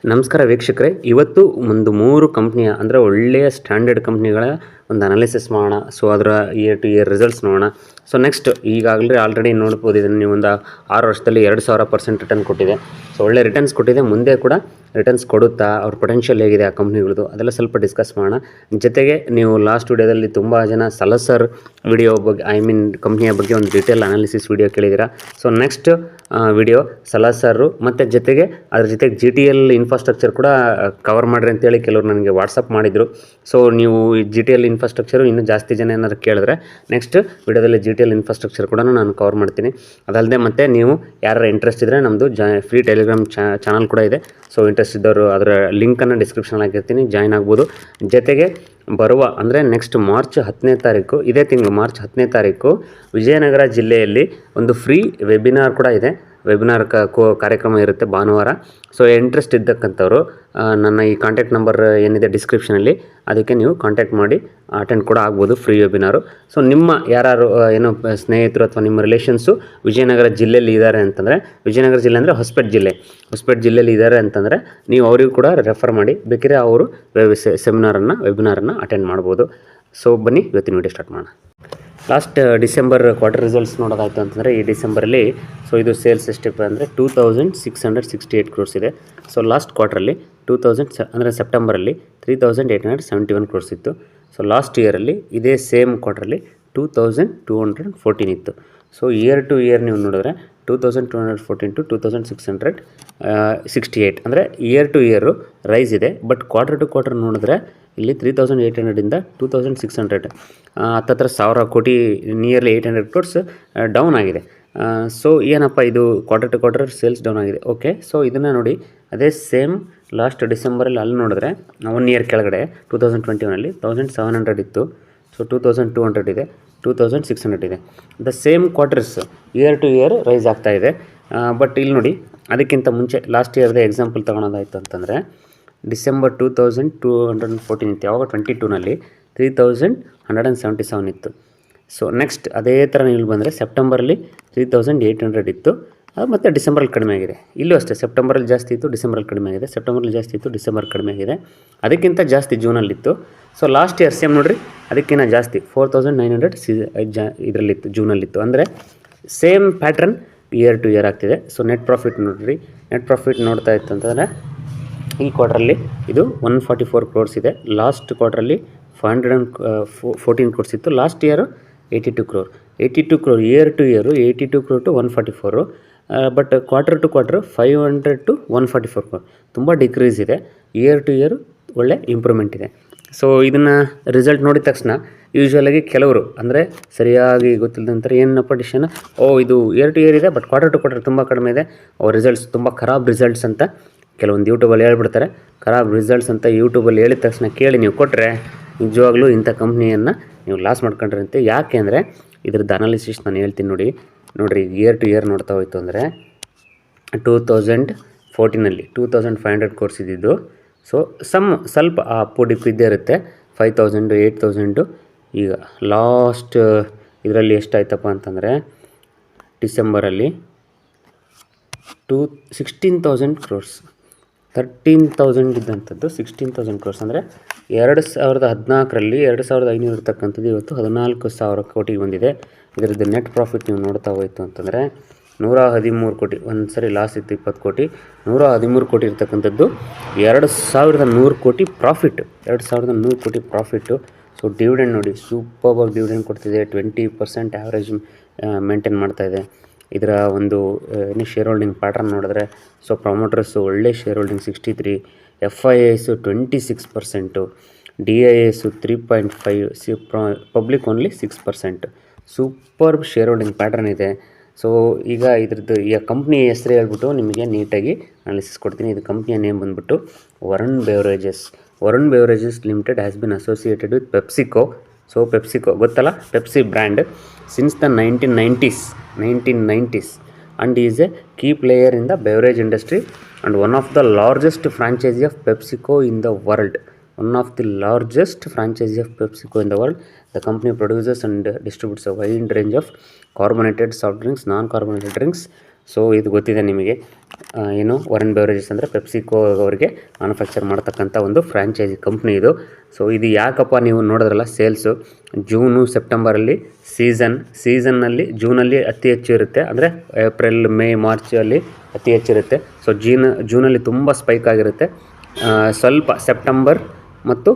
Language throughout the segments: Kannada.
ನಮಸ್ಕಾರ ವೀಕ್ಷಕರೇ, ಇವತ್ತು ಒಂದು 3 ಕಂಪ್ನಿಯ ಅಂದರೆ ಒಳ್ಳೆಯ ಸ್ಟ್ಯಾಂಡರ್ಡ್ ಕಂಪ್ನಿಗಳ ಒಂದು ಅನಾಲಿಸಿಸ್ ಮಾಡೋಣ. ಸೊ ಅದರ ಇಯರ್ ಟು ಇಯರ್ ರಿಸಲ್ಟ್ಸ್ ನೋಡೋಣ. ಸೊ ನೆಕ್ಸ್ಟ್ ಈಗಾಗಲೇ ಆಲ್ರೆಡಿ ನೋಡ್ಬೋದು, ಇದನ್ನು ನೀವು ಒಂದು 6 ವರ್ಷದಲ್ಲಿ 2000% ರಿಟರ್ನ್ ಕೊಟ್ಟಿದೆ. ಸೊ ಒಳ್ಳೆ ರಿಟರ್ನ್ಸ್ ಕೊಟ್ಟಿದೆ. ಮುಂದೆ ಕೂಡ ರಿಟರ್ನ್ಸ್ ಕೊಡುತ್ತಾ, ಅವ್ರ ಪೊಟೆನ್ಷಿಯಲ್ ಹೇಗಿದೆ ಆ ಕಂಪ್ನಿಗಳದ್ದು ಅದೆಲ್ಲ ಸ್ವಲ್ಪ ಡಿಸ್ಕಸ್ ಮಾಡೋಣ. ಜೊತೆಗೆ ನೀವು ಲಾಸ್ಟ್ ವಿಡಿಯೋದಲ್ಲಿ ತುಂಬ ಜನ ಸಲಸರ್ ವಿಡಿಯೋ ಬಗ್ಗೆ ಕಂಪ್ನಿಯ ಬಗ್ಗೆ ಒಂದು ಡೀಟೇಲ್ ಅನಾಲಿಸಿಸ್ ವಿಡಿಯೋ ಕೇಳಿದ್ದೀರಾ. ಸೊ ನೆಕ್ಸ್ಟ್ ವಿಡಿಯೋ ಸಲಸರು ಮತ್ತು ಜೊತೆಗೆ ಅದ್ರ ಜೊತೆಗೆ GTL ಇನ್ಫ್ರಾಸ್ಟ್ರಕ್ಚರ್ ಕೂಡ ಕವರ್ ಮಾಡಿರಿ ಅಂತೇಳಿ ಕೆಲವರು ನನಗೆ ವಾಟ್ಸಪ್ ಮಾಡಿದರು. ಸೊ ನೀವು ಈ GTL ಇನ್ಫ್ರಾಸ್ಟ್ರಕ್ಚರು ಇನ್ನೂ ಜಾಸ್ತಿ ಜನ ಏನಾದ್ರು ಕೇಳಿದ್ರೆ ನೆಕ್ಸ್ಟ್ ವಿಡಿಯೋದಲ್ಲಿ GTL ಇನ್ಫ್ರಾಸ್ಟ್ರಕ್ಚರ್ ಕೂಡ ನಾನು ಕವರ್ ಮಾಡ್ತೀನಿ. ಅದಲ್ಲದೆ ಮತ್ತು ನೀವು ಯಾರು ಇಂಟ್ರೆಸ್ಟ್ ಇದ್ದರೆ ನಮ್ಮದು ಫ್ರೀ ಟೆಲಿಗ್ರಾಮ್ ಚಾನಲ್ ಕೂಡ ಇದೆ. ಸೊ ಇಂಟ್ರೆಸ್ಟ್ ಇದ್ದವರು ಅದರ ಲಿಂಕನ್ನು ಡಿಸ್ಕ್ರಿಪ್ಷನಲ್ಲಿ ಹಾಕಿರ್ತೀನಿ, ಜಾಯ್ನ್ ಆಗ್ಬೋದು. ಜೊತೆಗೆ ಬರುವ ಅಂದರೆ ನೆಕ್ಸ್ಟ್ ಮಾರ್ಚ್ 10ನೇ ತಾರೀಕು, ಇದೇ ತಿಂಗಳು ಮಾರ್ಚ್ 10ನೇ ತಾರೀಕು ವಿಜಯನಗರ ಜಿಲ್ಲೆಯಲ್ಲಿ ಒಂದು ಫ್ರೀ ವೆಬಿನಾರ್ ಕೂಡ ಇದೆ. ವೆಬಿನಾರ್ ಕಾರ್ಯಕ್ರಮ ಇರುತ್ತೆ ಭಾನುವಾರ. ಸೊ ಇಂಟ್ರೆಸ್ಟ್ ಇದ್ದಕ್ಕಂಥವ್ರು ನನ್ನ ಈ ಕಾಂಟ್ಯಾಕ್ಟ್ ನಂಬರ್ ಏನಿದೆ ಡಿಸ್ಕ್ರಿಪ್ಷನಲ್ಲಿ, ಅದಕ್ಕೆ ನೀವು ಕಾಂಟ್ಯಾಕ್ಟ್ ಮಾಡಿ ಅಟೆಂಡ್ ಕೂಡ ಆಗ್ಬೋದು ಫ್ರೀ ವೆಬಿನಾರು. ಸೊ ನಿಮ್ಮ ಯಾರು ಏನೋ ಸ್ನೇಹಿತರು ಅಥವಾ ನಿಮ್ಮ ರಿಲೇಷನ್ಸು ವಿಜಯನಗರ ಜಿಲ್ಲೆಯಲ್ಲಿ ಇದ್ದಾರೆ ಅಂತಂದರೆ, ವಿಜಯನಗರ ಜಿಲ್ಲೆ ಅಂದರೆ ಹೊಸಪೇಟೆ ಜಿಲ್ಲೆಯಲ್ಲಿ ಇದ್ದಾರೆ ಅಂತಂದರೆ ನೀವು ಅವರಿಗೂ ಕೂಡ ರೆಫರ್ ಮಾಡಿ, ಬೇಕಿದ್ರೆ ಅವರು ವೆಬಿನಾರನ್ನು ಅಟೆಂಡ್ ಮಾಡ್ಬೋದು. ಸೊ ಬನ್ನಿ ಇವತ್ತಿನ ವಿಡಿಯೋ ಸ್ಟಾರ್ಟ್ ಮಾಡೋಣ. ಲಾಸ್ಟ್ ಡಿಸೆಂಬರ್ ಕ್ವಾರ್ಟರ್ ರಿಸಲ್ಟ್ಸ್ ನೋಡೋದಾಯಿತು ಅಂತಂದರೆ, ಈ ಡಿಸೆಂಬರಲ್ಲಿ ಸೊ ಇದು ಸೇಲ್ಸ್ ಎಷ್ಟಿದೆ ಅಂದರೆ 2668 ಕ್ರೋರ್ಸ್ ಇದೆ. ಸೊ ಲಾಸ್ಟ್ ಕ್ವಾರ್ಟ್ರಲ್ಲಿ ಅಂದರೆ ಸೆಪ್ಟೆಂಬರಲ್ಲಿ 3871 ಕ್ರೋರ್ಸ್ ಇತ್ತು. ಸೊ ಲಾಸ್ಟ್ ಇಯರಲ್ಲಿ ಇದೇ ಸೇಮ್ ಕ್ವಾರ್ಟ್ರಲ್ಲಿ 2214 ಇತ್ತು. ಸೊ ಇಯರ್ ಟು ಇಯರ್ ನೀವು ನೋಡಿದ್ರೆ 2214 to 2668 ಅಂದರೆ ಇಯರ್ ಟು ಇಯರು ರೈಸ್ ಇದೆ. ಬಟ್ ಕ್ವಾರ್ಟರ್ ಟು ಕ್ವಾರ್ಟರ್ ನೋಡಿದ್ರೆ ಇಲ್ಲಿ 3800ಇಂದ 2600 ಹತ್ತತ್ರ 1000 ಕೋಟಿ, ನಿಯರ್ಲಿ 800 ಕ್ರೋರ್ಸ್ ಡೌನ್ ಆಗಿದೆ. ಸೊ ಏನಪ್ಪ ಇದು quarter to quarter sales down ಆಗಿದೆ. ಓಕೆ, ಸೊ ಇದನ್ನು ನೋಡಿ, ಅದೇ ಸೇಮ್ ಲಾಸ್ಟ್ ಡಿಸೆಂಬರಲ್ಲಿ ಅಲ್ಲಿ ನೋಡಿದ್ರೆ 1 ಇಯರ್ ಕೆಳಗಡೆ 2021ಅಲ್ಲಿ 1700 ಇತ್ತು. ಸೊ 2200 ಇದೆ, 2600 ಇದೆ. The same quarters year to year rise ಆಗ್ತಾ ಇದೆ. ಬಟ್ ಇಲ್ಲಿ ನೋಡಿ, ಅದಕ್ಕಿಂತ ಮುಂಚೆ ಲಾಸ್ಟ್ ಇಯರ್ದೇ ಎಕ್ಸಾಂಪಲ್ ತೊಗೊಳೋದಾಯಿತು ಅಂತಂದರೆ ಡಿಸೆಂಬರ್ 2214 ಇತ್ತು. ಯಾವಾಗ 22ನಲ್ಲಿ 3177 ಇತ್ತು. ಸೊ ನೆಕ್ಸ್ಟ್ ಅದೇ ಥರ ನೀವು ಬಂದರೆ ಸೆಪ್ಟೆಂಬರಲ್ಲಿ 3800 ಇತ್ತು, ಮತ್ತು ಡಿಸೆಂಬರಲ್ಲಿ ಕಡಿಮೆ ಆಗಿದೆ. ಇಲ್ಲೂ ಅಷ್ಟೇ, ಸೆಪ್ಟೆಂಬರಲ್ಲಿ ಜಾಸ್ತಿ ಇತ್ತು, ಡಿಸೆಂಬರಲ್ಲಿ ಕಡಿಮೆ ಆಗಿದೆ, ಸೆಪ್ಟೆಂಬರಲ್ಲಿ ಜಾಸ್ತಿ ಇತ್ತು, ಡಿಸೆಂಬರ್ ಕಡಿಮೆ ಆಗಿದೆ. ಅದಕ್ಕಿಂತ ಜಾಸ್ತಿ ಜೂನಲ್ಲಿತ್ತು. ಸೊ ಲಾಸ್ಟ್ ಇಯರ್ ಸೇಮ್ ನೋಡಿರಿ, ಅದಕ್ಕಿಂತ ಜಾಸ್ತಿ 4900 ಇದರಲ್ಲಿತ್ತು, ಜೂನಲ್ಲಿತ್ತು. ಅಂದರೆ same pattern year to year ಆಗ್ತಿದೆ. ಸೊ ನೆಟ್ ಪ್ರಾಫಿಟ್ ನೋಡಿರಿ, ನೆಟ್ ಪ್ರಾಫಿಟ್ ನೋಡ್ತಾ ಇತ್ತು ಅಂತಂದರೆ ಈ ಕ್ವಾರ್ಟ್ರಲ್ಲಿ ಇದು 144 ಕ್ರೋರ್ಸ್ ಇದೆ. ಲಾಸ್ಟ್ ಕ್ವಾರ್ಟ್ರಲ್ಲಿ 514 ಕ್ರೋರ್ಸ್ ಇತ್ತು. Last year 82 crore. Year to year 82 crore to 144. But quarter to quarter 500 to 144 crore. ತುಂಬ ಡಿಕ್ರೀಸ್ ಇದೆ. ಇಯರ್ ಟು ಇಯರು ಒಳ್ಳೆ ಇಂಪ್ರೂವ್ಮೆಂಟ್ ಇದೆ. ಸೊ ಇದನ್ನು ರಿಸಲ್ಟ್ ನೋಡಿದ ತಕ್ಷಣ ಯೂಶ್ವಲಾಗಿ ಕೆಲವರು ಅಂದರೆ ಸರಿಯಾಗಿ ಗೊತ್ತಿಲ್ಲದಂತಾರೆ ಏನಪ್ಪ ಡಿಸಿಷನ್, ಇದು ಇಯರ್ ಟು ಇಯರ್ ಇದೆ ಬಟ್ ಕ್ವಾರ್ಟರ್ ಟು ಕ್ವಾರ್ಟರ್ ತುಂಬ ಕಡಿಮೆ ಇದೆ, ರಿಸಲ್ಟ್ಸ್ ತುಂಬ ಖರಾಬ್ ರಿಸಲ್ಟ್ಸ್ ಅಂತ ಕೆಲವೊಂದು ಯೂಟ್ಯೂಬಲ್ಲಿ ಹೇಳ್ಬಿಡ್ತಾರೆ. ಖರಾಬ್ ರಿಸಲ್ಟ್ಸ್ ಅಂತ ಯೂಟ್ಯೂಬಲ್ಲಿ ಹೇಳಿದ ತಕ್ಷಣ ಕೇಳಿ ನೀವು ಕೊಟ್ಟರೆ ನಿಜವಾಗ್ಲೂ ಇಂಥ ಕಂಪ್ನಿಯನ್ನು ನೀವು ಲಾಸ್ ಮಾಡ್ಕೊಂಡ್ರಂತೆ. ಯಾಕೆ ಅಂದರೆ ಇದ್ರದ್ದು ಅನಾಲಿಸಿಸ್ ನಾನು ಹೇಳ್ತೀನಿ ನೋಡಿರಿ. ಇಯರ್ ಟು ಇಯರ್ ನೋಡ್ತಾ ಹೋಯ್ತು ಅಂದರೆ 2014ನಲ್ಲಿ 2500 ಕೋರ್ಸ್ ಇದ್ದಿದ್ದು. ಸೊ ಸ್ವಲ್ಪ ಅಪ್ಪು ಡಿಪ್ ಇದ್ದೇ ಇರುತ್ತೆ, 5000 8000. ಈಗ ಲಾಸ್ಟ್ ಇದರಲ್ಲಿ ಎಷ್ಟಾಯ್ತಪ್ಪ ಅಂತಂದರೆ ಡಿಸೆಂಬರಲ್ಲಿ 16,000 ಕ್ರೋರ್ಸ್, 13,000 ಇದ್ದಂಥದ್ದು 16,000 ಕ್ರೋರ್ಸ್. ಅಂದರೆ 2014ರಲ್ಲಿ 2500 ಇರ್ತಕ್ಕಂಥದ್ದು ಇವತ್ತು 14,000 ಕೋಟಿಗೆ ಬಂದಿದೆ. ಇದರದ್ದು ನೆಟ್ ಪ್ರಾಫಿಟ್ ನೀವು ನೋಡ್ತಾ ಹೋಯ್ತು ಅಂತಂದರೆ 113 ಕೋಟಿ. ಒಂದು ಸರಿ ಲಾಸ್ ಇತ್ತು 20 ಕೋಟಿ, 113 ಕೋಟಿ ಇರ್ತಕ್ಕಂಥದ್ದು 2100 ಕೋಟಿ ಪ್ರಾಫಿಟ್, 2100 ಕೋಟಿ ಪ್ರಾಫಿಟ್ಟು. ಸೊ ಡಿವಿಡೆಂಡ್ ನೋಡಿ, ಸೂಪರ್ಬಾಗಿ ಡಿವಿಡೆಂಡ್ ಕೊಡ್ತಿದೆ, 20% ಆ್ಯಾವ್ರೇಜ್ ಮೇಂಟೈನ್ ಮಾಡ್ತಾಯಿದೆ. ಇದರ ಒಂದು ಶೇರ್ ಹೋಲ್ಡಿಂಗ್ ಪ್ಯಾಟ್ರನ್ ನೋಡಿದ್ರೆ, ಸೊ ಪ್ರಮೋಟರ್ಸು ಒಳ್ಳೆ share holding 63, FIIs 26%, DIIs 3.5, public only 6%. Super share holding pattern ಇದೆ. ಸೊ ಈಗ ಇದ್ರದ್ದು ಈ ಕಂಪ್ನಿ ಹೆಸರು ಹೇಳ್ಬಿಟ್ಟು ನಿಮಗೆ ನೀಟಾಗಿ ಅನಾಲಿಸಿಸ್ ಕೊಡ್ತೀನಿ. ಇದು ಕಂಪ್ನಿಯ ನೇಮ್ ಬಂದುಬಿಟ್ಟು Varun beverages limited has been associated with PepsiCo. So PepsiCo ಗೊತ್ತಲ್ಲ, Pepsi brand since the 1990s and is a key player in the beverage industry and one of the largest franchisee of PepsiCo in the world. The company produces and distributes a wide range of carbonated soft drinks, non-carbonated drinks, so ಇದು ಗೊತ್ತಿದೆ ನಿಮಗೆ, ಏನು ವರನ್ ಬೆವರೇಜಸ್ ಅಂದರೆ ಪೆಪ್ಸಿಕೋ ಅವರಿಗೆ ಮ್ಯಾನುಫ್ಯಾಕ್ಚರ್ ಮಾಡ್ತಕ್ಕಂಥ ಒಂದು ಫ್ರ್ಯಾಂಚೈಸಿ ಕಂಪ್ನಿ ಇದು. ಸೊ ಇದು ಯಾಕಪ್ಪ ನೀವು ನೋಡಿದ್ರಲ್ಲ ಸೇಲ್ಸು ಜೂನು ಸೆಪ್ಟೆಂಬರಲ್ಲಿ ಸೀಸನ್ನಲ್ಲಿ ಜೂನಲ್ಲಿ ಅತಿ ಹೆಚ್ಚು ಇರುತ್ತೆ, ಅಂದರೆ ಏಪ್ರಿಲ್ ಮೇ ಮಾರ್ಚಲ್ಲಿ ಅತಿ ಹೆಚ್ಚಿರುತ್ತೆ. ಸೊ ಜೂನಲ್ಲಿ ತುಂಬ ಸ್ಪೈಕ್ ಆಗಿರುತ್ತೆ, ಸ್ವಲ್ಪ ಸೆಪ್ಟೆಂಬರ್ ಮತ್ತು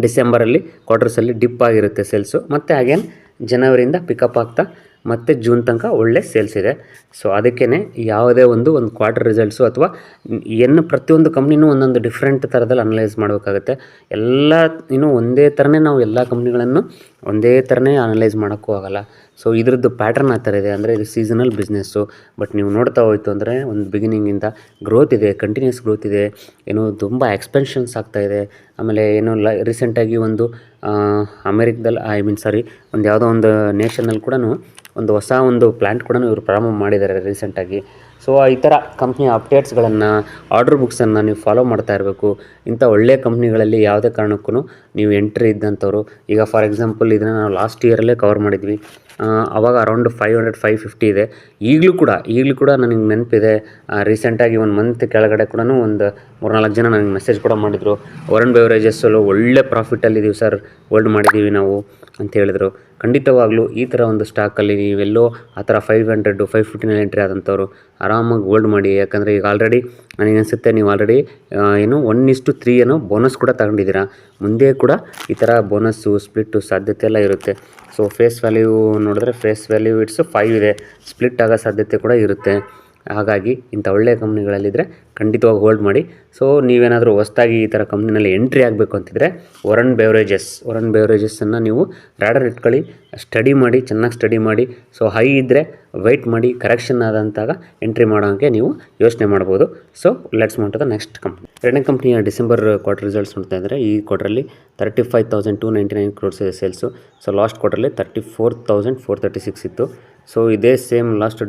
ಡಿಸೆಂಬರಲ್ಲಿ ಕ್ವಾರ್ಟರ್ಸಲ್ಲಿ ಡಿಪ್ ಆಗಿರುತ್ತೆ ಸೇಲ್ಸು, ಮತ್ತು ಅಗೇನ್ ಜನವರಿಯಿಂದ ಪಿಕಪ್ ಆಗ್ತಾ ಮತ್ತು ಜೂನ್ ತನಕ ಒಳ್ಳೆ ಸೇಲ್ಸ್ ಇದೆ. ಸೊ ಅದಕ್ಕೇ ಯಾವುದೇ ಒಂದು ಕ್ವಾರ್ಟರ್ ರಿಸಲ್ಟ್ಸು ಅಥವಾ ಪ್ರತಿಯೊಂದು ಕಂಪ್ನಿನೂ ಒಂದೊಂದು ಡಿಫ್ರೆಂಟ್ ಥರದಲ್ಲಿ ಅನಲೈಸ್ ಮಾಡಬೇಕಾಗುತ್ತೆ. ಒಂದೇ ಥರನೇ ನಾವು ಎಲ್ಲ ಕಂಪ್ನಿಗಳನ್ನು ಒಂದೇ ಥರನೇ ಅನಲೈಸ್ ಮಾಡೋಕ್ಕೂ ಆಗೋಲ್ಲ. ಸೊ ಇದ್ರದ್ದು ಪ್ಯಾಟ್ರನ್ ಆ ಥರ ಇದೆ, ಅಂದರೆ ಇದು ಸೀಸನಲ್ ಬಿಸ್ನೆಸ್ಸು. ಬಟ್ ನೀವು ನೋಡ್ತಾ ಹೋಯ್ತು ಅಂದರೆ ಒಂದು ಬಿಗಿನಿಂಗಿಂದ ಗ್ರೋತ್ ಇದೆ, ಕಂಟಿನ್ಯೂಸ್ ಗ್ರೋತ್ ಇದೆ, ತುಂಬ ಎಕ್ಸ್ಪೆನ್ಷನ್ಸ್ ಆಗ್ತಾಯಿದೆ. ಆಮೇಲೆ ರೀಸೆಂಟಾಗಿ ಒಂದು ಅಮೆರಿಕದಲ್ಲಿ ಒಂದು ಯಾವುದೋ ಒಂದು ನೇಷನಲ್ಲಿ ಕೂಡ ಒಂದು ಹೊಸ ಒಂದು ಪ್ಲ್ಯಾಂಟ್ ಕೂಡ ಇವರು ಪ್ರಾರಂಭ ಮಾಡಿದ್ದಾರೆ ರೀಸೆಂಟಾಗಿ. ಸೊ ಈ ಥರ ಕಂಪ್ನಿಯ ಅಪ್ಡೇಟ್ಸ್ಗಳನ್ನು, ಆರ್ಡರ್ ಬುಕ್ಸನ್ನು ನೀವು ಫಾಲೋ ಮಾಡ್ತಾ ಇರಬೇಕು. ಇಂಥ ಒಳ್ಳೆಯ ಕಂಪ್ನಿಗಳಲ್ಲಿ ಯಾವುದೇ ಕಾರಣಕ್ಕೂ ನೀವು ಎಂಟ್ರಿ ಇದ್ದಂಥವ್ರು, ಈಗ ಫಾರ್ ಎಕ್ಸಾಂಪಲ್ ಇದನ್ನು ನಾವು ಲಾಸ್ಟ್ ಇಯರಲ್ಲೇ ಕವರ್ ಮಾಡಿದ್ವಿ, ಆವಾಗ ಅರೌಂಡ್ 500-550 ಇದೆ. ಈಗಲೂ ಕೂಡ ನನಗೆ ನೆನಪಿದೆ, ರೀಸೆಂಟಾಗಿ ಒಂದು ಮಂತ್ ಕೆಳಗಡೆ ಕೂಡ ಒಂದು 3-4 ಜನ ನನಗೆ ಮೆಸೇಜ್ ಕೂಡ ಮಾಡಿದರು, ವರನ್ ಬೆವರೇಜಸ್ಸಲ್ಲೂ ಒಳ್ಳೆ ಪ್ರಾಫಿಟಲ್ಲಿದ್ದೀವಿ ಸರ್, ಹೋಲ್ಡ್ ಮಾಡಿದ್ದೀವಿ ನಾವು ಅಂತ ಹೇಳಿದರು. ಖಂಡಿತವಾಗ್ಲೂ ಈ ಥರ ಒಂದು ಸ್ಟಾಕಲ್ಲಿ ನೀವೆಲ್ಲೋ ಆ ಥರ 500-550 ಎಂಟ್ರಿ ಆದಂಥವ್ರು ಆರಾಮಾಗಿ ಹೋಲ್ಡ್ ಮಾಡಿ. ಯಾಕಂದರೆ ಈಗ ಆಲ್ರೆಡಿ ನನಗನ್ಸುತ್ತೆ ನೀವು ಆಲ್ರೆಡಿ 1:3 ಬೋನಸ್ ಕೂಡ ತಗೊಂಡಿದ್ದೀರಾ. ಮುಂದೆ ಕೂಡ ಈ ಥರ ಬೋನಸ್ಸು ಸ್ಪ್ಲಿಟ್ಟು ಸಾಧ್ಯತೆ ಎಲ್ಲ ಇರುತ್ತೆ. ಸೊ ಫೇಸ್ ವ್ಯಾಲ್ಯೂ ನೋಡಿದ್ರೆ ಫೇಸ್ ವ್ಯಾಲ್ಯೂ ಇಟ್ಸ್ 5 ಇದೆ, ಸ್ಪ್ಲಿಟ್ ಆಗೋ ಸಾಧ್ಯತೆ ಕೂಡ ಇರುತ್ತೆ. ಹಾಗಾಗಿ ಇಂಥ ಒಳ್ಳೆಯ ಕಂಪ್ನಿಗಳಲ್ಲಿದ್ದರೆ ಖಂಡಿತವಾಗಿ ಹೋಲ್ಡ್ ಮಾಡಿ. ಸೊ ನೀವೇನಾದರೂ ಹೊಸದಾಗಿ ಈ ಥರ ಕಂಪ್ನಿನಲ್ಲಿ ಎಂಟ್ರಿ ಆಗಬೇಕು ಅಂತಿದ್ರೆ ವರನ್ ಬೆವರೇಜಸ್ಸನ್ನು ನೀವು ರ್ಯಾಡರ್ ಇಟ್ಕೊಳ್ಳಿ, ಚೆನ್ನಾಗಿ ಸ್ಟಡಿ ಮಾಡಿ. ಸೊ ಹೈ ಇದ್ದರೆ ವೆಯ್ಟ್ ಮಾಡಿ, ಕರೆಕ್ಷನ್ ಆದಂತಾಗ ಎಂಟ್ರಿ ಮಾಡೋಂಗೆ ನೀವು ಯೋಚನೆ ಮಾಡ್ಬೋದು. So let's move to the next company. ಎರಡನೇ ಕಂಪ್ನಿಯ ಡಿಸೆಂಬರ್ ಕ್ವಾರ್ಟರ್ ರಿಸಲ್ಟ್ಸ್ ನೋಡ್ತಾ ಇದ್ದರೆ ಈ ಕ್ವಾರ್ಟರಲ್ಲಿ 35,299 crores ಇದೆ ಸೇಲ್ಸು. ಸೊ ಲಾಸ್ಟ್ ಕ್ವಾರ್ಟರಲ್ಲಿ 34,436 ಇತ್ತು. ಸೊ ಇದೇ ಸೇಮ್ ಲಾಸ್ಟ್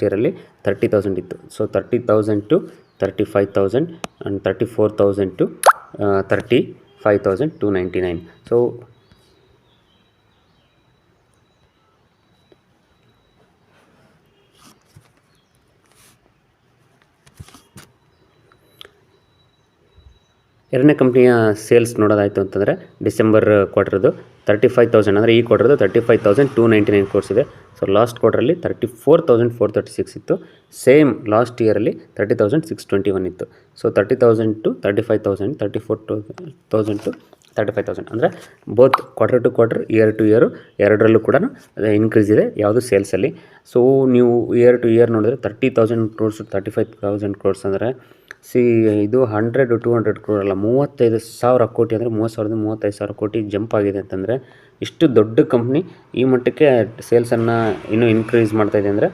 ಇಯರಲ್ಲಿ 30,000 ಇತ್ತು. So 30,000 to 35,000 and 34,000 to 35,299. So ಎರಡನೇ ಕಂಪ್ನಿಯ ಸೇಲ್ಸ್ ನೋಡೋದಾಯಿತು ಅಂತಂದರೆ ಡಿಸೆಂಬರ್ ಕ್ವಾರ್ಟರ್ದು 35,000, ಅಂದರೆ ಈ ಕ್ವಾರ್ಟರ್ದು 35,299 crores ಇದೆ. ಸೊ ಲಾಸ್ಟ್ ಕ್ವಾರ್ಟರಲ್ಲಿ 34,436 ಇತ್ತು. ಸೇಮ್ ಲಾಸ್ಟ್ ಇಯರಲ್ಲಿ 30,621 ಇತ್ತು. ಸೊ 30,000 to 35,000, 34,000 to 35,000, ಅಂದರೆ both quarter to quarter, year to year ಎರಡರಲ್ಲೂ ಕೂಡ ಇನ್ಕ್ರೀಸ್ ಇದೆ ಯಾವುದು ಸೇಲ್ಸಲ್ಲಿ. ಸೊ ನೀವು ಇಯರ್ ಟು ಇಯರ್ ನೋಡಿದ್ರೆ 30,000 crores to 35,000 crores ಅಂದರೆ ಇದು 100-200 crore ಅಲ್ಲ, 35,000 ಕೋಟಿ, ಅಂದರೆ 30,000-35,000 ಕೋಟಿ ಜಂಪ್ ಆಗಿದೆ ಅಂತಂದರೆ ಇಷ್ಟು ದೊಡ್ಡ ಕಂಪ್ನಿ ಈ ಮಟ್ಟಕ್ಕೆ ಸೇಲ್ಸನ್ನು ಇನ್ನೂ ಇನ್ಕ್ರೀಸ್ ಮಾಡ್ತಾಯಿದೆ ಅಂದರೆ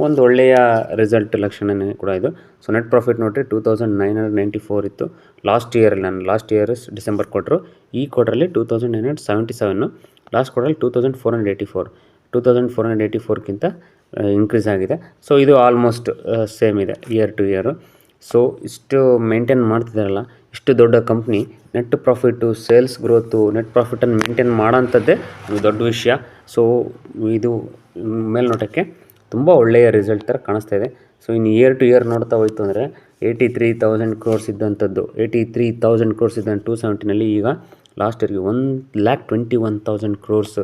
ಒಂದು ಒಳ್ಳೆಯ ರಿಸಲ್ಟ್ ಲಕ್ಷಣನೇ ಕೂಡ ಇದು. ಸೊ ನೆಟ್ ಪ್ರಾಫಿಟ್ ನೋಡಿರಿ 2,994 ಇತ್ತು ಲಾಸ್ಟ್ ಇಯರ್ ಡಿಸೆಂಬರ್ ಕ್ವಾರ್ಟ್ರು. ಈ ಕ್ವಾರ್ಟ್ರಲ್ಲಿ 2,977, ಲಾಸ್ಟ್ ಕ್ವಾರ್ಟ್ರಲ್ಲಿ 2,484ಕ್ಕಿಂತ ಇನ್ಕ್ರೀಸ್ ಆಗಿದೆ. ಸೊ ಇದು ಆಲ್ಮೋಸ್ಟ್ ಸೇಮ್ ಇದೆ ಇಯರ್ ಟು ಇಯರು. ಸೊ ಇಷ್ಟು ಮೇಂಟೈನ್ ಮಾಡ್ತಿದ್ದಾರಲ್ಲ, ಇಷ್ಟು ದೊಡ್ಡ ಕಂಪ್ನಿ net profit, sales growth, net ಪ್ರಾಫಿಟನ್ನು ಮೇಂಟೈನ್ ಮಾಡೋಂಥದ್ದೇ ಒಂದು ದೊಡ್ಡ ವಿಷಯ. ಸೊ ಇದು ಮೇಲ್ನೋಟಕ್ಕೆ ತುಂಬ ಒಳ್ಳೆಯ ರಿಸಲ್ಟ್ ಥರ ಕಾಣಿಸ್ತಾ ಇದೆ. ಸೊ ಇನ್ನು ಇಯರ್ ಟು ಇಯರ್ ನೋಡ್ತಾ ಹೋಯ್ತು ಅಂದರೆ 83,000 crores ಇದ್ದಂಥದ್ದು 83,000 crores ಇದ್ದಂಥ 270ನಲ್ಲಿ ಈಗ ಲಾಸ್ಟ್ ಇಯರ್ಗೆ 1,21,000 crores.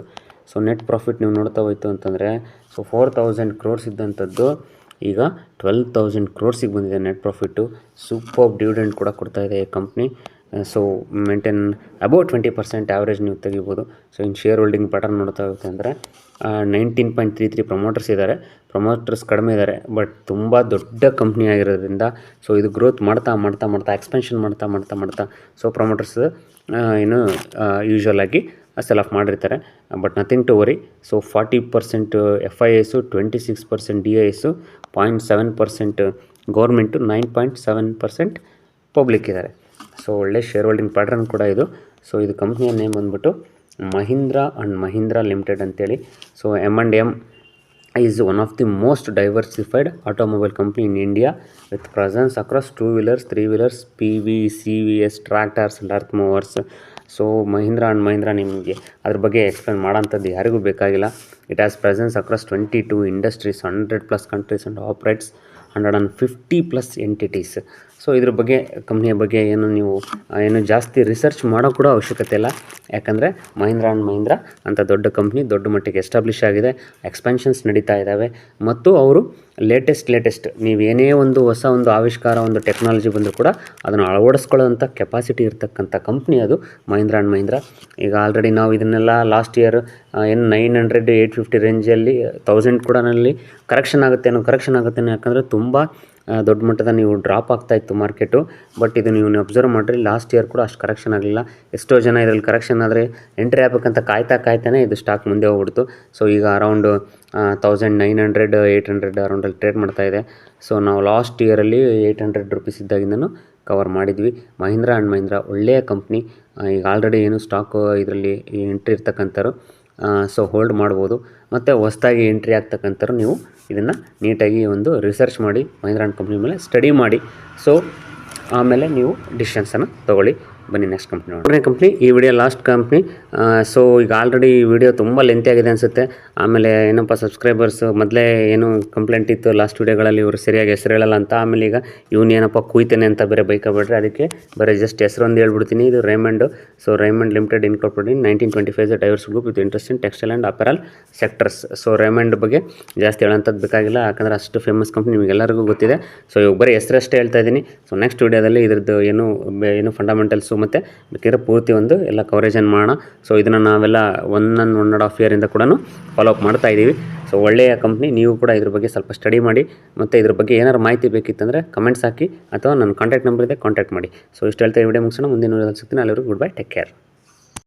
ಸೊ ನೆಟ್ ಪ್ರಾಫಿಟ್ ನೀವು ನೋಡ್ತಾ ಹೋಯ್ತು ಅಂತಂದರೆ ಸೊ 4,000 crores ಇದ್ದಂಥದ್ದು ಈಗ 12,000 crores ಬಂದಿದೆ ನೆಟ್ ಪ್ರಾಫಿಟ್ಟು. ಸೂಪರ್ ಡಿವಿಡೆಂಡ್ ಕೂಡ ಕೊಡ್ತಾಯಿದೆ ಈ company. So maintain about 20% average ನೀವು ತೆಗಿಬೋದು. ಸೊ ಇನ್ನು ಶೇರ್ ಹೋಲ್ಡಿಂಗ್ ಪ್ಯಾಟರ್ನ್ ನೋಡ್ತಾ ಹೋಗುತ್ತೆ ಅಂದರೆ 19.33 ಪ್ರಮೋಟರ್ಸ್ ಇದ್ದಾರೆ. ಪ್ರಮೋಟರ್ಸ್ ಕಡಿಮೆ ಇದ್ದಾರೆ, ಬಟ್ ತುಂಬ ದೊಡ್ಡ ಕಂಪ್ನಿ ಆಗಿರೋದ್ರಿಂದ ಸೊ ಇದು ಗ್ರೋತ್ ಮಾಡ್ತಾ ಎಕ್ಸ್ಪೆನ್ಷನ್ ಮಾಡ್ತಾ ಸೊ ಪ್ರಮೋಟರ್ಸ್ ಯೂಶ್ವಲ್ ಆಗಿ ಸೆಲ್ ಆಫ್ ಮಾಡಿರ್ತಾರೆ. But nothing to worry. So 40% FIIs, 26% DIS, 0.7% government, 9.7% public ಇದ್ದಾರೆ. ಸೊ ಒಳ್ಳೆ ಶೇರ್ ಹೋಲ್ಡಿಂಗ್ ಪ್ಯಾಟ್ರನ್ ಕೂಡ ಇದು. ಸೊ ಇದು ಕಂಪ್ನಿಯ ನೇಮ್ ಬಂದ್ಬಿಟ್ಟು ಮಹೀಂದ್ರಾ ಆ್ಯಂಡ್ ಮಹೀಂದ್ರಾ ಲಿಮಿಟೆಡ್ ಅಂತೇಳಿ. So M&M is one of the most diversified automobile company in India with presence across 2-wheelers, 3-wheelers, PV, CVS, tractors and earth movers. So Mahindra and Mahindra ನಿಮಗೆ ಅದ್ರ ಬಗ್ಗೆ ಎಕ್ಸ್ಪ್ಲೇನ್ ಮಾಡೋಂಥದ್ದು ಯಾರಿಗೂ ಬೇಕಾಗಿಲ್ಲ. It has presence across 22 industries, 100+ countries and operates 150+ entities. So ಇದ್ರ ಬಗ್ಗೆ ಕಂಪ್ನಿಯ ಬಗ್ಗೆ ಏನು ಜಾಸ್ತಿ ರಿಸರ್ಚ್ ಮಾಡೋ ಕೂಡ ಅವಶ್ಯಕತೆ ಇಲ್ಲ. ಯಾಕಂದರೆ ಮಹೀಂದ್ರಾ ಆ್ಯಂಡ್ ಮಹೀಂದ್ರಾ ಅಂತ ದೊಡ್ಡ ಕಂಪ್ನಿ ದೊಡ್ಡ ಮಟ್ಟಿಗೆ ಎಸ್ಟಾಬ್ಲಿಷ್ ಆಗಿದೆ, ಎಕ್ಸ್ಪೆನ್ಷನ್ಸ್ ನಡೀತಾ ಇದ್ದಾವೆ. ಮತ್ತು ಅವರು ಲೇಟೆಸ್ಟ್ ನೀವೇನೇ ಹೊಸ ಆವಿಷ್ಕಾರ, ಟೆಕ್ನಾಲಜಿ ಬಂದರೂ ಕೂಡ ಅದನ್ನು ಅಳವಡಿಸ್ಕೊಳ್ಳೋಂಥ ಕೆಪಾಸಿಟಿ ಇರತಕ್ಕಂಥ ಕಂಪ್ನಿ ಅದು ಮಹೀಂದ್ರಾ ಆ್ಯಂಡ್ ಮಹೀಂದ್ರಾ. ಈಗ ಆಲ್ರೆಡಿ ನಾವು ಇದನ್ನೆಲ್ಲ ಲಾಸ್ಟ್ ಇಯರ್ 900, 850 ರೇಂಜಲ್ಲಿ 1000 ಕೂಡ ಕರೆಕ್ಷನ್ ಆಗುತ್ತೇನೋ ಯಾಕಂದರೆ ತುಂಬ ದೊಡ್ಡ ಮಟ್ಟದ ಡ್ರಾಪ್ ಆಗ್ತಾಯಿತ್ತು ಮಾರ್ಕೆಟು. ಬಟ್ ಇದು ನೀವು ಅಬ್ಸರ್ವ್ ಮಾಡಿರಿ, ಲಾಸ್ಟ್ ಇಯರ್ ಕೂಡ ಅಷ್ಟು ಕರೆಕ್ಷನ್ ಆಗಲಿಲ್ಲ. ಎಷ್ಟೋ ಜನ ಇದರಲ್ಲಿ ಕರೆಕ್ಷನ್ ಆದರೆ ಎಂಟ್ರಿ ಆಗ್ಬೇಕಂತ ಕಾಯ್ತಾನೆ ಇದು ಸ್ಟಾಕ್ ಮುಂದೆ ಹೋಗ್ಬಿಡ್ತು. ಸೊ ಈಗ ಅರೌಂಡ್ 1900, 800 ಅರೌಂಡಲ್ಲಿ ಟ್ರೇಡ್ ಮಾಡ್ತಾಯಿದೆ. ಸೊ ನಾವು ಲಾಸ್ಟ್ ಇಯರಲ್ಲಿ 800 ರುಪೀಸ್ ಇದ್ದಾಗಿಂದನೂ ಕವರ್ ಮಾಡಿದ್ವಿ. ಮಹೀಂದ್ರಾ ಆ್ಯಂಡ್ ಮಹೀಂದ್ರಾ ಒಳ್ಳೆಯ ಕಂಪ್ನಿ. ಈಗ ಆಲ್ರೆಡಿ ಸ್ಟಾಕು ಇದರಲ್ಲಿ ಎಂಟ್ರಿ ಇರ್ತಕ್ಕಂಥವ್ರು ಸೊ ಹೋಲ್ಡ್ ಮಾಡ್ಬೋದು. ಮತ್ತು ಹೊಸದಾಗಿ ಎಂಟ್ರಿ ಆಗ್ತಕ್ಕಂಥವ್ರು ನೀವು ಇದನ್ನು ನೀಟಾಗಿ ರಿಸರ್ಚ್ ಮಾಡಿ ಮಹೀಂದ್ರಾ ಆ್ಯಂಡ್ ಕಂಪ್ನಿ ಮೇಲೆ ಸ್ಟಡಿ ಮಾಡಿ. ಸೊ ಆಮೇಲೆ ನೀವು ಡಿಸಿಷನ್ಸನ್ನು ತೊಗೊಳ್ಳಿ. ಬನ್ನಿ ನೆಕ್ಸ್ಟ್ ಕಂಪ್ನಿ ನೋಡೋಣ. ಕಂಪ್ನಿ ಈ ವಿಡಿಯೋ ಲಾಸ್ಟ್ ಕಂಪ್ನಿ. ಸೊ ಈಗ ಆಲ್ರೆಡಿ ಈ ವಿಡಿಯೋ ತುಂಬ ಲೆಂತಿ ಆಗಿದೆ ಅನಿಸುತ್ತೆ. ಆಮೇಲೆ ಏನಪ್ಪ ಸಬ್ಸ್ಕ್ರೈಬರ್ಸ್ ಮೊದಲೇ ಏನು ಕಂಪ್ಲೇಂಟ್ ಇತ್ತು ಲಾಸ್ಟ್ ವಿಡಿಯೋಗಳಲ್ಲಿ ಇವರು ಸರಿಯಾಗಿ ಹೆಸರು ಹೇಳಲ್ಲ ಅಂತ. ಆಮೇಲೆ ಈಗ ಏನಪ್ಪ ಕುಯ್ತೇನೆ ಅಂತ ಬೇರೆ ಬೈಕಬೇಡ್ರಿ, ಅದಕ್ಕೆ ಬರೀ ಜಸ್ಟ್ ಹೆಸರೊಂದು ಹೇಳ್ಬಿಡ್ತೀನಿ. ಇದು Raymond. So Raymond limited incorporated 1925 diverse group with interest in textile and apparel sectors. So Raymond ಬಗ್ಗೆ ಜಾಸ್ತಿ ಹೇಳೋಂಥದ್ದು ಬೇಕಾಗಿಲ್ಲ, ಯಾಕಂದರೆ ಅಷ್ಟು ಫೇಮಸ್ ಕಂಪ್ನಿ ನಿಮಗೆಲ್ಲರಿಗೂ ಗೊತ್ತಿದೆ. ಸೊ ಇವಾಗ ಬರೀ ಹೆಸರಷ್ಟೇ ಹೇಳ್ತಾ ಇದ್ದೀನಿ. ಸೊ ನೆಕ್ಸ್ಟ್ ವಿಡಿಯೋದಲ್ಲಿ ಇದ್ರದ್ದು ಏನು ಫಂಡಮೆಂಟಲ್ಸು ಮತ್ತು ಬೇಕಿದ್ರೆ ಪೂರ್ತಿ ಎಲ್ಲ ಕವರೇಜನ್ನು ಮಾಡೋಣ. ಸೊ ಇದನ್ನು ನಾವೆಲ್ಲ 1.5 ಇಯರಿಂದ ಕೂಡ ಫಾಲೋ ಅಪ್ ಮಾಡ್ತಾ ಇದ್ದೀವಿ. ಸೊ ಒಳ್ಳೆಯ ಕಂಪ್ನಿ. ನೀವು ಕೂಡ ಇದ್ರ ಬಗ್ಗೆ ಸ್ವಲ್ಪ ಸ್ಟಡಿ ಮಾಡಿ. ಮತ್ತು ಇದ್ರ ಬಗ್ಗೆ ಏನಾರು ಮಾಹಿತಿ ಬೇಕಿತ್ತಂದರೆ ಕಮೆಂಟ್ಸ್ ಹಾಕಿ ಅಥವಾ ನನ್ನ ಕಾಂಟ್ಯಾಕ್ಟ್ ನಂಬರ್ ಇದೆ, ಕಾಂಟ್ಯಾಕ್ಟ್ ಮಾಡಿ. ಸೊ ಇಷ್ಟು ಹೇಳ್ತಾ ಈ ವಿಡಿಯೋ ಮುಗಿಸೋಣ. ಮುಂದಿನ ವಿಡಿಯೋದಲ್ಲಿ ಸಿಗ್ತೀನಿ. ಅಲ್ಲಿವರೆಗೂ ಗುಡ್ ಬೈ, ಟೇಕ್ ಕೇರ್.